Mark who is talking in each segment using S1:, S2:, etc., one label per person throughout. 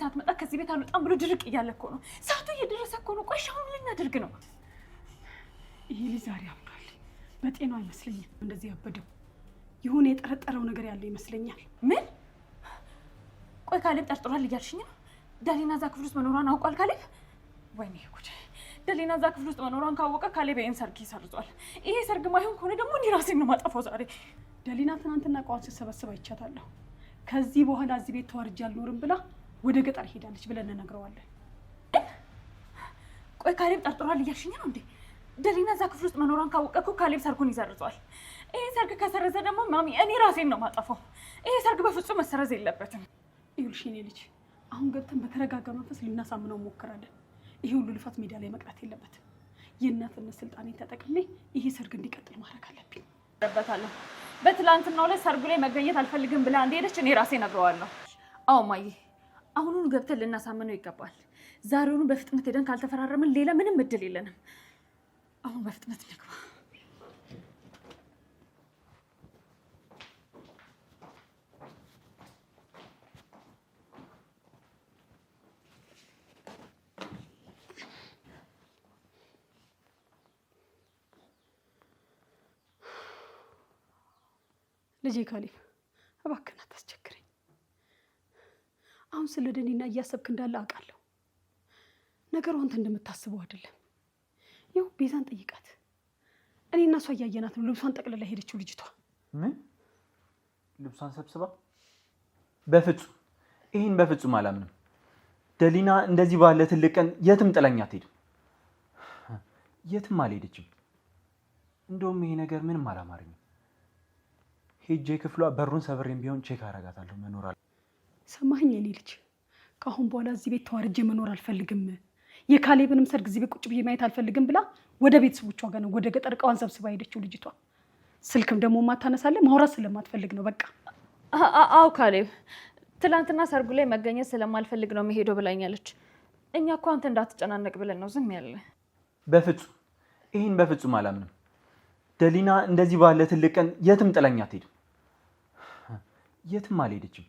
S1: ሳትመጣ ከዚህ ቤት አልወጣም ብሎ ድርቅ እያለ እኮ ነው። ሰዓቱ እየደረሰ እኮ ነው። ቆይ አሁን ምን እናድርግ ነው?
S2: ይሄ ልጅ ዛሬ ያምራል። በጤናው አይመስለኝም እንደዚህ ያበደው። የሆነ የጠረጠረው ነገር ያለ ይመስለኛል።
S1: ምን? ቆይ ካሌብ ጠርጥሯል እያልሽኝ ነው? ዳሊና እዛ ክፍል ውስጥ መኖሯን አውቋል ካሌብ? ወይኔ ጉድ! ዳሊና እዛ ክፍል ውስጥ መኖሯን ካወቀ ካሌብ ይሄን ሰርግ ይሰርዟል። ይሄ ሰርግ ማይሆን ከሆነ ደግሞ እኔ ራሴን ነው ማጠፋው ዛሬ።
S2: ዳሊና ትናንትና እቃዋን ስትሰበስብ አይቻታለሁ። ከዚህ በኋላ እዚህ ቤት ተዋርጄ አልኖርም ብላ ወደ ገጠር ሄዳለች ብለን እንነግረዋለን።
S1: ቆይ ካሌብ ጠርጥሯል እያልሽኝ ነው እንዴ? ዳሊና እዛ ክፍል ውስጥ መኖሯን ካወቀ እኮ ካሌብ ሰርጉን ይሰርዟል። ይሄ ሰርግ ከሰረዘ ደግሞ ማሚ እኔ ራሴን ነው ማጠፋው። ይሄ ሰርግ በፍጹም መሰረዝ የለበትም።
S2: ይኸውልሽ የኔ ልጅ አሁን ገብተን በተረጋጋ መንፈስ ልናሳምነው ሞክራለን። ይሄ ሁሉ ልፋት ሜዳ ላይ መቅረት የለበትም። የእናትነት ስልጣኔን ተጠቅሜ ይሄ ሰርግ እንዲቀጥል ማድረግ አለብኝ።
S1: ረበታለሁ። በትላንትናው ላይ ሰርጉ ላይ መገኘት አልፈልግም ብላ እንደሄደች እኔ ራሴ ነግረዋለሁ። አዎ ማዬ፣ አሁኑን ገብተን ልናሳምነው ይገባል። ዛሬውኑ በፍጥነት ሄደን ካልተፈራረምን ሌላ ምንም እድል የለንም። አሁን በፍጥነት እንግባ።
S2: ልጄ ካሌብ እባክህን አታስቸግረኝ። አሁን ስለ ደኒና እያሰብክ እንዳለ አውቃለሁ። ነገሩ አንተ እንደምታስበው አይደለም። ይኸው ቤዛን ጠይቃት። እኔና እሷ እያየናት ነው ልብሷን ጠቅልላ ሄደችው ልጅቷ።
S3: ምን? ልብሷን ሰብስባ? በፍጹም ይሄን በፍጹም አላምንም። ደሊና እንደዚህ ባለ ትልቅ ቀን የትም ጥላኝ አትሄድም። የትም አልሄደችም። እንደውም ይሄ ነገር ምንም አላማረኝም። ሄጄ ክፍሏ በሩን ሰብሬም ቢሆን ቼክ አረጋታለሁ መኖር አለ።
S2: ሰማኸኝ የኔ ልጅ? ከአሁን በኋላ እዚህ ቤት ተዋርጄ መኖር አልፈልግም፣ የካሌብንም ሰርግ እዚህ ቤት ቁጭ ብዬ ማየት አልፈልግም ብላ ወደ ቤተሰቦቿ ጋር ነው ወደ ገጠር እቃዋን ሰብስባ ሄደችው ልጅቷ። ስልክም ደግሞ ማታነሳለ ማውራት ስለማትፈልግ ነው በቃ።
S1: አዎ ካሌብ፣ ትላንትና ሰርጉ ላይ መገኘት ስለማልፈልግ ነው መሄደው ብላኛለች። እኛ እኮ አንተ እንዳትጨናነቅ ብለን ነው ዝም ያለ።
S3: በፍጹም ይሄን በፍጹም አላምንም። ደሊና እንደዚህ ባለ ትልቅ ቀን የትም ጥላኝ አትሄድም። የትም አልሄደችም።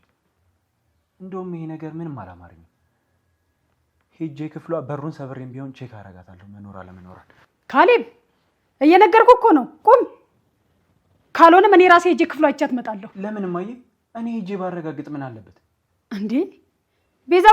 S3: እንደውም ይሄ ነገር ምንም አላማረኝም። ሄጄ ክፍሏ በሩን ሰብሬም ቢሆን ቼክ አረጋታለሁ መኖር አለመኖራል።
S2: ካሌብ እየነገርኩህ እኮ ነው፣ ቁም። ካልሆነም እኔ ራሴ ሄጄ ክፍሏ አይቻት እመጣለሁ።
S3: ለምን ማየ? እኔ ሄጄ ባረጋግጥ ምን አለበት
S2: እንዴ? ቤዛ